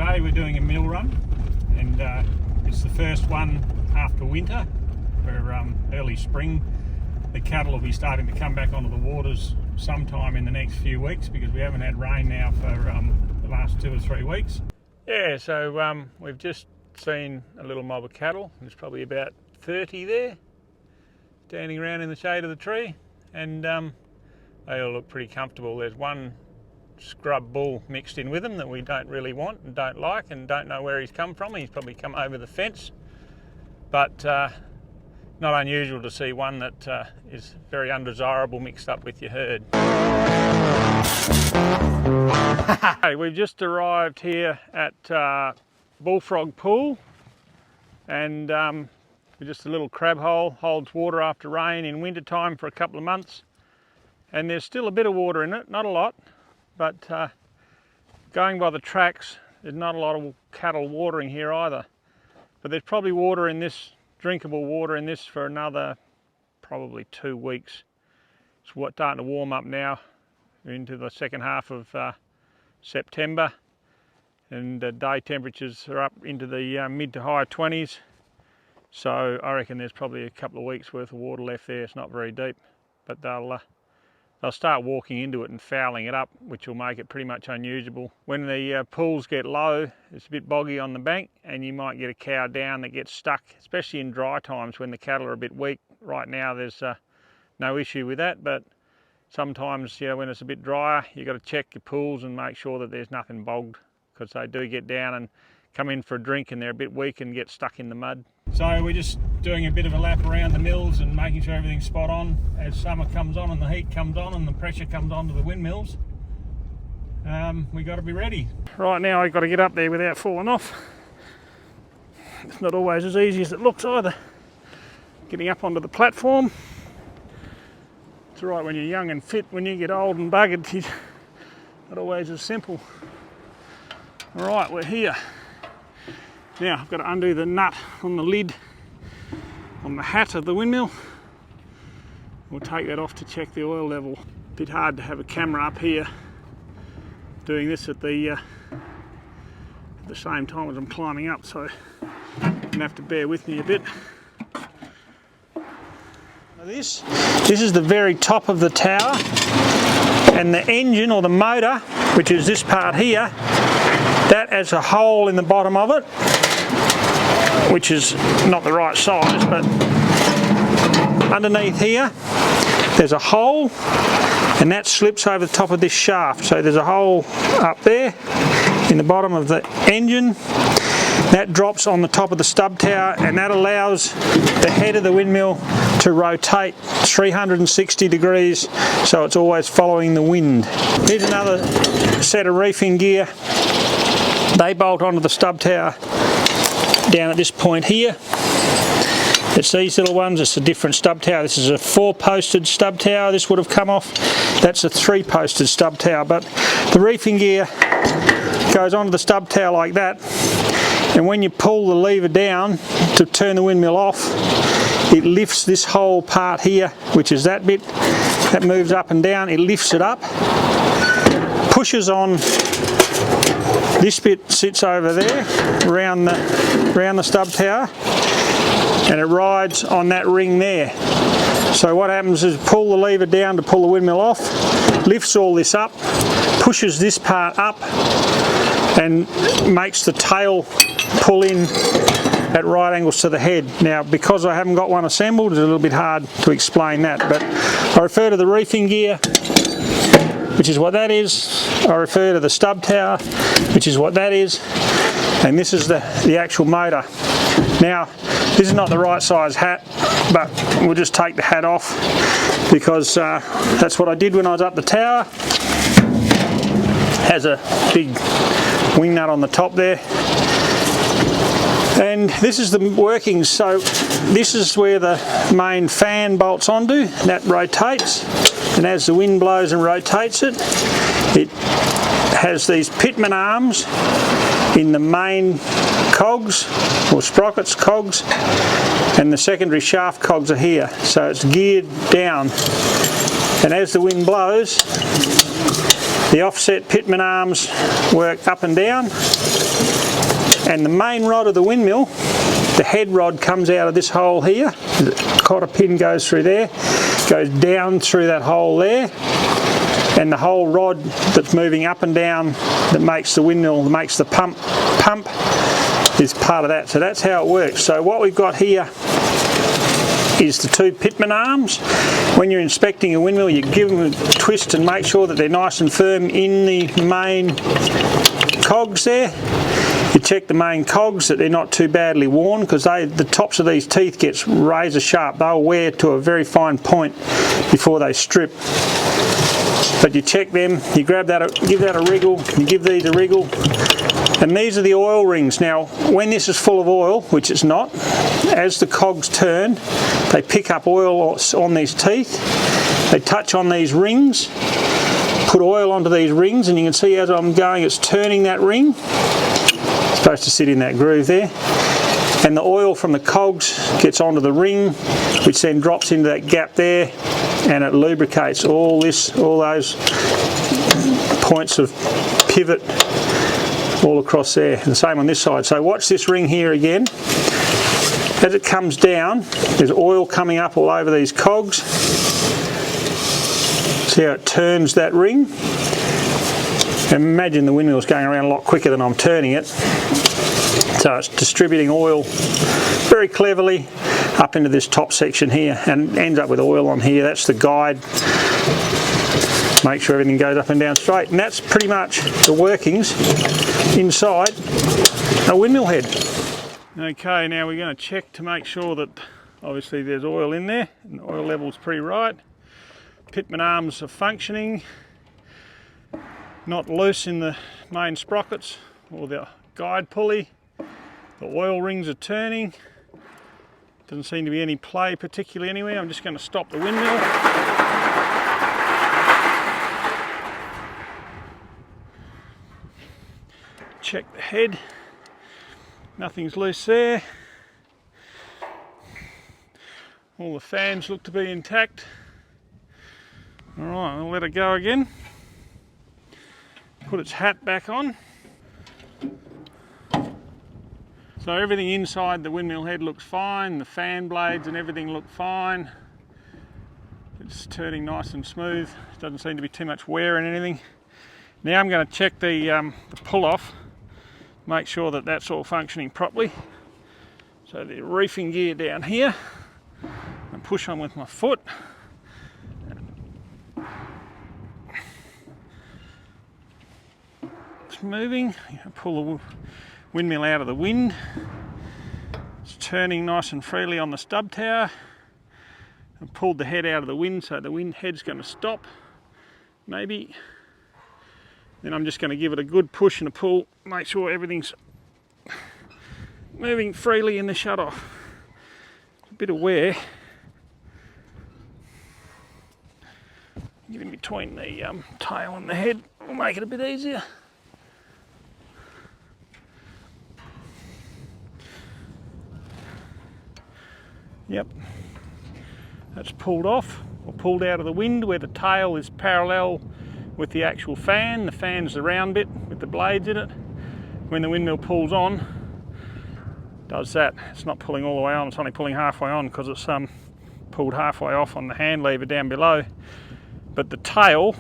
Today we're doing a mill run, and it's the first one after winter for early spring. The cattle will be starting to come back onto the waters sometime in the next few weeks because we haven't had rain now for the last 2 or 3 weeks. Yeah, so we've just seen a little mob of cattle. There's probably about 30 there standing around in the shade of the tree, and they all look pretty comfortable. There's one scrub bull mixed in with them that we don't really want and don't like and don't know where he's come from. He's probably come over the fence, but not unusual to see one that is very undesirable mixed up with your herd. Hey, we've just arrived here at Bullfrog Pool, and just a little crab hole, holds water after rain in winter time for a couple of months, and there's still a bit of water in it, not a lot. But going by the tracks, there's not a lot of cattle watering here either. But there's probably water in this, drinkable water in this, for another probably 2 weeks. It's starting to warm up now into the second half of September, and day temperatures are up into the mid to high 20s. So I reckon there's probably a couple of weeks worth of water left there. It's not very deep, but they'll start walking into it and fouling it up, which will make it pretty much unusable. When the pools get low, it's a bit boggy on the bank, and you might get a cow down that gets stuck, especially in dry times when the cattle are a bit weak. Right now there's no issue with that, but sometimes, when it's a bit drier, you've got to check your pools and make sure that there's nothing bogged, because they do get down and come in for a drink and they're a bit weak and get stuck in the mud. So we're just doing a bit of a lap around the mills and making sure everything's spot on. As summer comes on and the heat comes on and the pressure comes on to the windmills, we got to be ready. Right now I've got to get up there without falling off. It's not always as easy as it looks either, getting up onto the platform. It's all right when you're young and fit. When you get old and buggered, it's not always as simple. All right, we're here. Now I've got to undo the nut on the lid on the hat of the windmill. We'll take that off to check the oil level. A bit hard to have a camera up here doing this at the same time as I'm climbing up, so you're gonna have to bear with me a bit. This is the very top of the tower, and the engine or the motor, which is this part here, that has a hole in the bottom of it, which is not the right size, but underneath here there's a hole, and that slips over the top of this shaft. So there's a hole up there in the bottom of the engine that drops on the top of the stub tower, and that allows the head of the windmill to rotate 360 degrees, so it's always following the wind. Here's another set of reefing gear. They bolt onto the stub tower down at this point here. It's these little ones. It's a different stub tower. This is a 4-posted stub tower. This would have come off. That's a 3-posted stub tower, but the reefing gear goes onto the stub tower like that, and when you pull the lever down to turn the windmill off, it lifts this whole part here, which is that bit that moves up and down. It lifts it up, pushes on. This bit sits over there around the stub tower, and it rides on that ring there. So what happens is pull the lever down to pull the windmill off, lifts all this up, pushes this part up, and makes the tail pull in at right angles to the head. Now, because I haven't got one assembled, it's a little bit hard to explain that, but I refer to the reefing gear, which is what that is. I refer to the stub tower, which is what that is, and this is the actual motor. Now, this is not the right size hat, but we'll just take the hat off, because that's what I did when I was up the tower. Has a big wing nut on the top there, and this is the workings. So this is where the main fan bolts onto. That rotates, and as the wind blows and rotates it, it has these pitman arms in the main cogs, or sprockets cogs, and the secondary shaft cogs are here. So it's geared down, and as the wind blows, the offset pitman arms work up and down, And the main rod of the windmill, the head rod comes out of this hole here. The cotter pin goes through there, goes down through that hole there, and the whole rod that's moving up and down that makes the windmill, that makes the pump is part of that. So that's how it works. So what we've got here is the two pitman arms. When you're inspecting a windmill, you give them a twist and make sure that they're nice and firm in the main cogs there. You check the main cogs that they're not too badly worn, because the tops of these teeth gets razor sharp. They'll wear to a very fine point before they strip. But you check them, you grab that, give that a wriggle, you give these a wriggle. And these are the oil rings. Now, when this is full of oil, which it's not, as the cogs turn, they pick up oil on these teeth. They touch on these rings, put oil onto these rings, and you can see as I'm going, it's turning that ring. It's supposed to sit in that groove there. And the oil from the cogs gets onto the ring, which then drops into that gap there, and it lubricates all those points of pivot all across there, and the same on this side. So watch this ring here again. As it comes down, there's oil coming up all over these cogs. See how it turns that ring? And imagine the windmill's going around a lot quicker than I'm turning it. So it's distributing oil very cleverly up into this top section here, and ends up with oil on here. That's the guide. Make sure everything goes up and down straight, and that's pretty much the workings inside a windmill head. Okay, now we're going to check to make sure that obviously there's oil in there and the oil level's pretty right. Pitman arms are functioning, not loose in the main sprockets or the guide pulley. The oil rings are turning. Doesn't seem to be any play particularly anywhere. I'm just going to stop the windmill. Check the head, nothing's loose there. All the fans look to be intact. Alright, I'll let it go again. Put its hat back on. So everything inside the windmill head looks fine, the fan blades and everything look fine. It's turning nice and smooth, doesn't seem to be too much wear in anything. Now I'm going to check the pull off. Make sure that that's all functioning properly. So the reefing gear down here, and push on with my foot. It's moving. Pull the windmill out of the wind. It's turning nice and freely on the stub tower. I've pulled the head out of the wind, so the wind head's going to stop. Maybe. Then I'm just going to give it a good push and a pull, make sure everything's moving freely in the shut-off. A bit of wear. Get in between the tail and the head will make it a bit easier. Yep, that's pulled off, or pulled out of the wind where the tail is parallel with the actual fan. The fan's the round bit with the blades in it. When the windmill pulls on, does that. It's not pulling all the way on, it's only pulling halfway on because it's pulled halfway off on the hand lever down below. But the tail,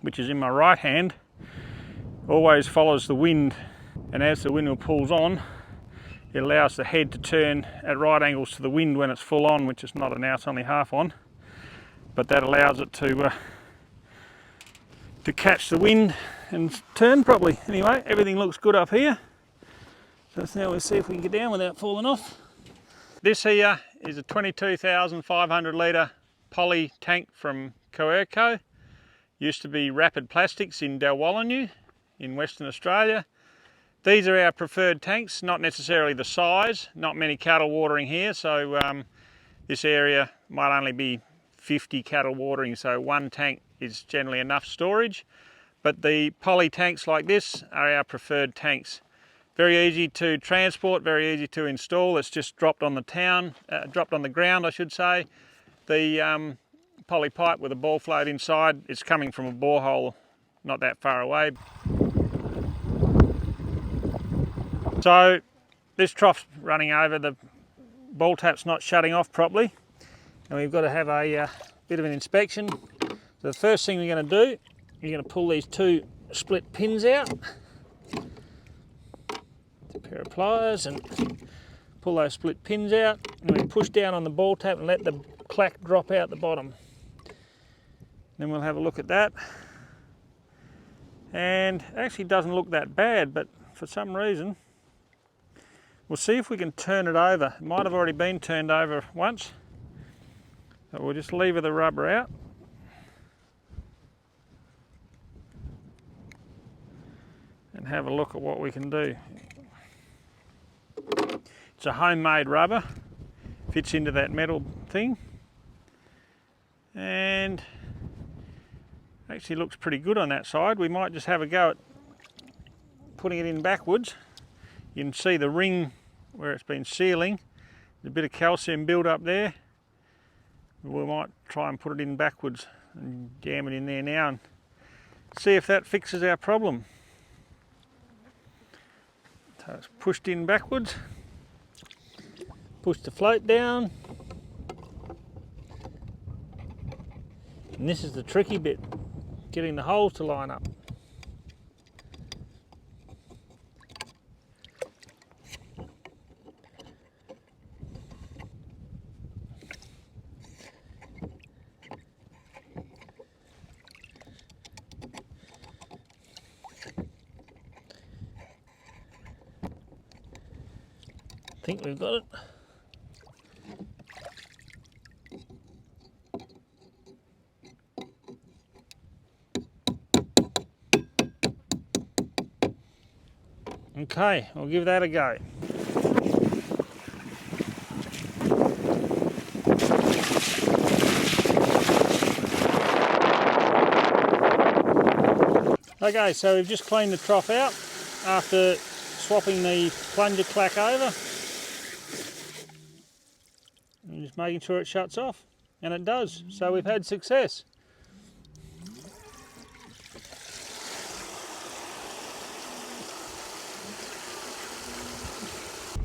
which is in my right hand, always follows the wind, and as the windmill pulls on, it allows the head to turn at right angles to the wind when it's full on, which is not now, it's only half on. But that allows it to catch the wind and turn properly. Anyway, everything looks good up here. So now we'll see if we can get down without falling off. This here is a 22,500 litre poly tank from Coerco. Used to be Rapid Plastics in Dalwallinu in Western Australia. These are our preferred tanks, not necessarily the size. Not many cattle watering here, so this area might only be 50 cattle watering, so one tank is generally enough storage. But the poly tanks like this are our preferred tanks. Very easy to transport, very easy to install. It's just dropped on the ground, I should say. The poly pipe with a ball float inside, it's coming from a borehole not that far away. So this trough's running over, the ball tap's not shutting off properly, and we've got to have a bit of an inspection. So the first thing we're going to do, you're going to pull these two split pins out, a pair of pliers, and pull those split pins out, and we push down on the ball tap and let the clack drop out the bottom. Then we'll have a look at that, and it actually doesn't look that bad, but for some reason we'll see if we can turn it over. It might have already been turned over once, so we'll just lever the rubber out. And have a look at what we can do. It's a homemade rubber, fits into that metal thing, and actually looks pretty good on that side. We might just have a go at putting it in backwards. You can see the ring where it's been sealing, there's a bit of calcium build up there. We might try and put it in backwards and jam it in there now and see if that fixes our problem. So it's pushed in backwards, push the float down, and this is the tricky bit, getting the holes to line up. I think we've got it. Okay, we'll give that a go. Okay, so we've just cleaned the trough out after swapping the plunger clack over. And just making sure it shuts off, and it does, so we've had success.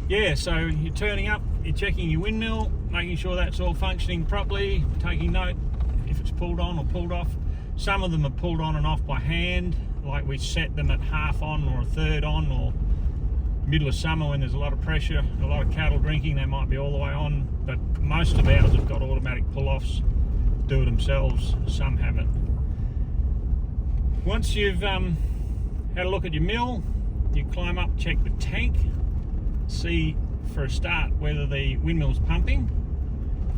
Yeah, so you're turning up, you're checking your windmill, making sure that's all functioning properly, taking note if it's pulled on or pulled off. Some of them are pulled on and off by hand, like we set them at half on or a third on, or middle of summer when there's a lot of pressure, a lot of cattle drinking, they might be all the way on, but most of ours have got automatic pull-offs, do it themselves, some haven't. Once you've had a look at your mill, you climb up, check the tank, see for a start whether the windmill's pumping,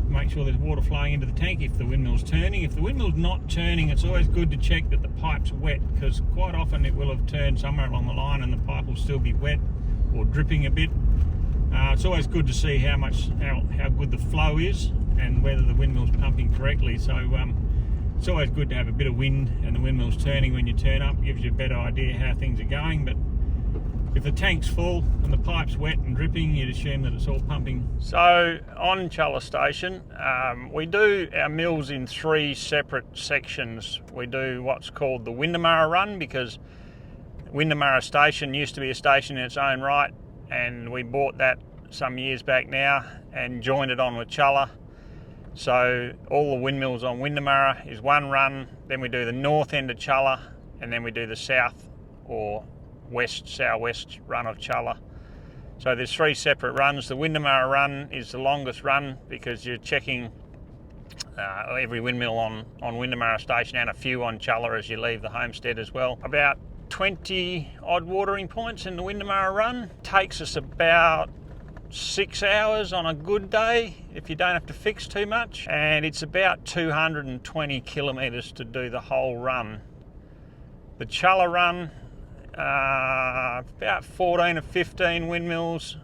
make sure there's water flowing into the tank if the windmill's turning. If the windmill's not turning, it's always good to check that the pipe's wet, because quite often it will have turned somewhere along the line and the pipe will still be wet or dripping a bit. It's always good to see how good the flow is and whether the windmill's pumping correctly. So it's always good to have a bit of wind and the windmill's turning when you turn up, gives you a better idea how things are going. But if the tank's full and the pipe's wet and dripping, you'd assume that it's all pumping. So on Chulla Station, we do our mills in three separate sections. We do what's called the Windmill run, because Windmill Station used to be a station in its own right, and we bought that some years back now and joined it on with Chulla. So all the windmills on Windmill is one run, then we do the north end of Chulla, and then we do the south or southwest run of Chulla. So there's three separate runs. The Windmill run is the longest run because you're checking every windmill on Windmill Station and a few on Chulla as you leave the homestead as well. About 20 odd watering points in the Windmill run. Takes us about 6 hours on a good day if you don't have to fix too much, and it's about 220 kilometres to do the whole run. The Chulla run, about 14 or 15 windmills,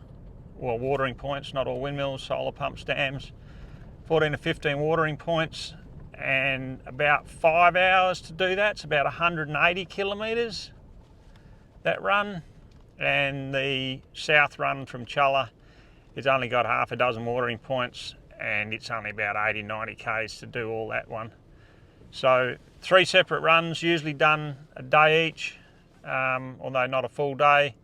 well, watering points, not all windmills, solar pump dams, 14 or 15 watering points, and about 5 hours to do that. It's about 180 kilometres, that run. And the south run from Chulla, it's only got half a dozen watering points, and it's only about 80-90 k's to do all that one. So three separate runs, usually done a day each, although not a full day.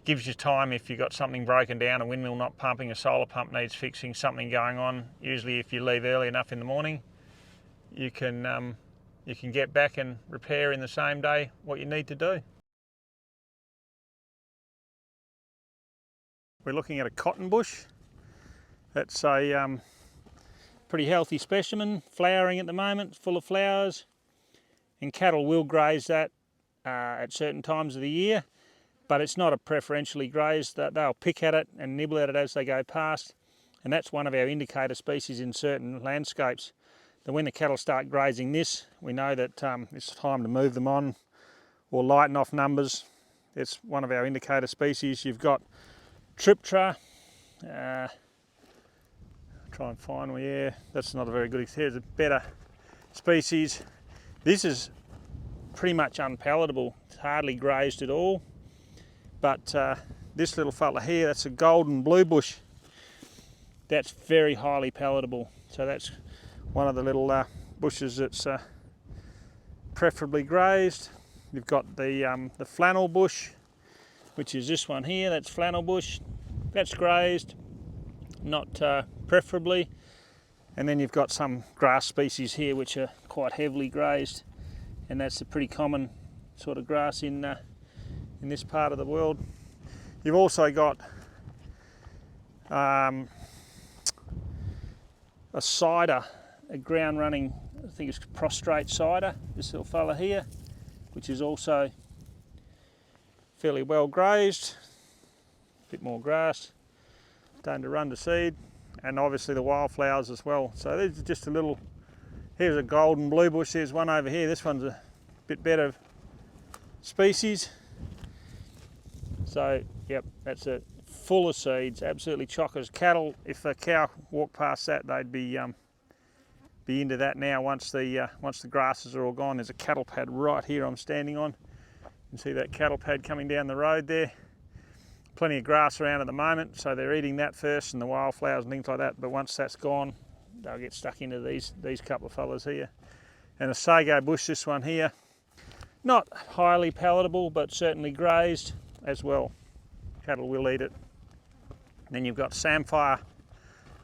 Gives you time if you've got something broken down, a windmill not pumping, a solar pump needs fixing, something going on. Usually if you leave early enough in the morning, you can get back and repair in the same day what you need to do. We're looking at a cotton bush. That's a pretty healthy specimen, flowering at the moment, full of flowers, and cattle will graze that at certain times of the year, but it's not a preferentially grazed. They'll pick at it and nibble at it as they go past, and that's one of our indicator species in certain landscapes. That when the cattle start grazing this, we know that it's time to move them on or lighten off numbers. It's one of our indicator species. You've got Troughs. Try and find one. Yeah, that's not a very good. Here's a better species. This is pretty much unpalatable. It's hardly grazed at all. But this little fella here, that's a golden blue bush. That's very highly palatable. So that's one of the little bushes that's preferably grazed. You've got the flannel bush, which is this one here. That's flannel bush. That's grazed, not preferably. And then you've got some grass species here which are quite heavily grazed, and that's a pretty common sort of grass in this part of the world. You've also got a cider, a ground running, I think it's prostrate cider, this little fella here, which is also fairly well grazed. A bit more grass, starting to run to seed, and obviously the wildflowers as well. So this is just a little, here's a golden blue bush, there's one over here. This one's a bit better species. So, yep, that's it. Full of seeds, absolutely chockers. Cattle, if a cow walked past that, they'd be into that now once the grasses are all gone. There's a cattle pad right here I'm standing on. You can see that cattle pad coming down the road there. Plenty of grass around at the moment, so they're eating that first and the wildflowers and things like that, but once that's gone, they'll get stuck into these couple of fellas here. And a sago bush, this one here. Not highly palatable, but certainly grazed as well. Cattle will eat it. Then you've got samphire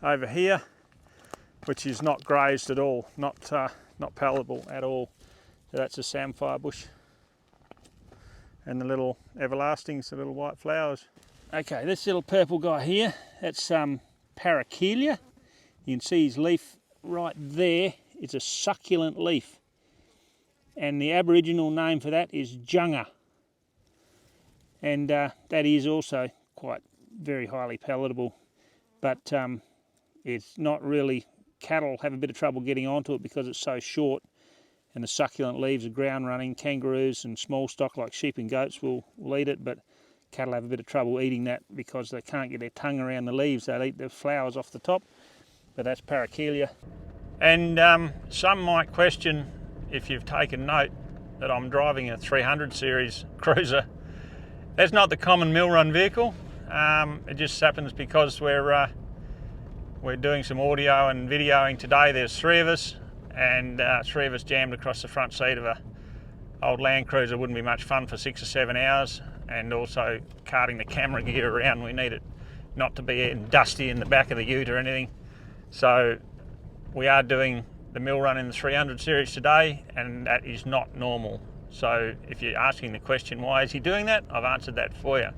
over here, which is not grazed at all, not palatable at all. So that's a samphire bush. And the little everlastings, the little white flowers. Okay, this little purple guy here, that's Palatable. You can see his leaf right there. It's a succulent leaf. And the Aboriginal name for that is junga. And that is also quite very highly palatable, but it's not really, cattle have a bit of trouble getting onto it because it's so short, and the succulent leaves are ground running. Kangaroos and small stock like sheep and goats will eat it, but cattle have a bit of trouble eating that because they can't get their tongue around the leaves. They'll eat the flowers off the top, but that's Palatable. And some might question, if you've taken note, that I'm driving a 300 series cruiser. That's not the common mill run vehicle. It just happens because we're doing some audio and videoing today. There's three of us, and three of us jammed across the front seat of a old Land Cruiser. Wouldn't be much fun for 6 or 7 hours, and also carting the camera gear around. We need it not to be dusty in the back of the ute or anything. So we are doing the mill run in the 300 series today, and that is not normal. So if you're asking the question, why is he doing that? I've answered that for you.